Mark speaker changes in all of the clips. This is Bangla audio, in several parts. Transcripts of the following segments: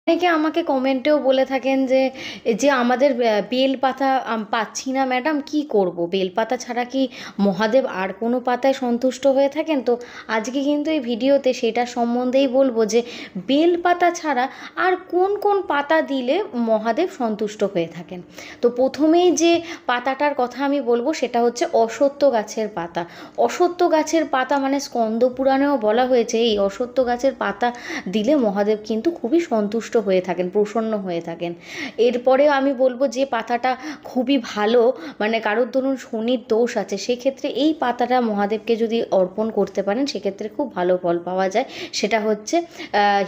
Speaker 1: অনেকে আমাকে কমেন্টেও বলে থাকেন যে যে আমাদের বেল পাতা পাচ্ছি না ম্যাডাম, কি করব, বেল পাতা ছাড়া কি মহাদেব আর কোনো পাতায় সন্তুষ্ট হয়ে থাকেন? তো আজকে কিন্তু এই ভিডিওতে সেটা সম্বন্ধেই বলবো যে বেল পাতা ছাড়া আর কোন কোন পাতা দিলে মহাদেব সন্তুষ্ট হয়ে থাকেন। তো প্রথমেই যে পাতাটার কথা আমি বলবো সেটা হচ্ছে অশ্বত্থ গাছের পাতা। অশ্বত্থ গাছের পাতা মানে স্কন্দ পুরাণেও বলা হয়েছে এই অশ্বত্থ গাছের পাতা দিলে মহাদেব কিন্তু খুবই সন্তুষ্ট হয়ে থাকেন, প্রসন্ন হয়ে থাকেন। এরপরেও আমি বলবো যে পাতাটা খুবই ভালো, মানে কারোর ধরুন শনির দোষ আছে, সেক্ষেত্রে এই পাতাটা মহাদেবকে যদি অর্পণ করতে পারেন সেক্ষেত্রে খুব ভালো ফল পাওয়া যায়। সেটা হচ্ছে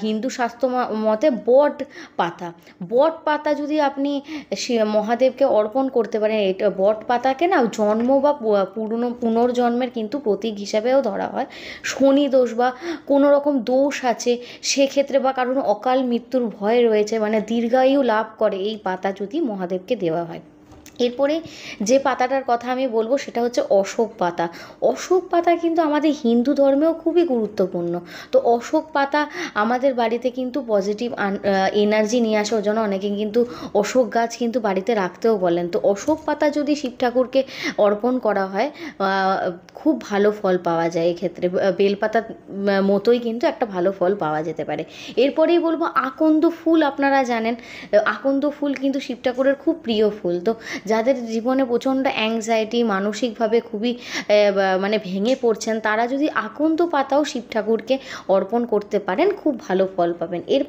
Speaker 1: হিন্দু শাস্ত্র মতে বট পাতা। বট পাতা যদি আপনি মহাদেবকে অর্পণ করতে পারেন, এটা বট পাতাকে না জন্ম বা পুনর্জন্মের কিন্তু প্রতীক হিসাবেও ধরা হয়। শনি দোষ বা কোনো রকম দোষ আছে সেক্ষেত্রে, বা কারণ অকাল মৃত্যুর ভয় রয়েছে, মানে দীর্ঘায়ু লাভ করে এই পাতা যদি মহাদেবকে দেওয়া হয়। এরপরে যে পাতাটার কথা আমি বলবো সেটা হচ্ছে অশোক পাতা। অশোক পাতা কিন্তু আমাদের হিন্দু ধর্মেও খুবই গুরুত্বপূর্ণ। তো অশোক পাতা আমাদের বাড়িতে কিন্তু পজিটিভ এনার্জি নিয়ে আসে, ওই জন্য অনেকে কিন্তু অশোক গাছ কিন্তু বাড়িতে রাখতেও বলেন। তো অশোক পাতা যদি শিব ঠাকুরকে অর্পণ করা হয় খুব ভালো ফল পাওয়া যায়। এক্ষেত্রে বেলপাতা মতোই কিন্তু একটা ভালো ফল পাওয়া যেতে পারে। এরপরেই বলবো আকন্দ ফুল। আপনারা জানেন আকন্দ ফুল কিন্তু শিব ঠাকুরের খুব প্রিয় ফুল। তো যাদের জীবনে প্রচণ্ড অ্যাংজাইটি, মানসিকভাবে খুবই মানে ভেঙে পড়ছেন, তারা যদি আকন্দ পাতাও শিব ঠাকুরকে অর্পণ করতে পারেন খুব ভালো ফল পাবেন। এর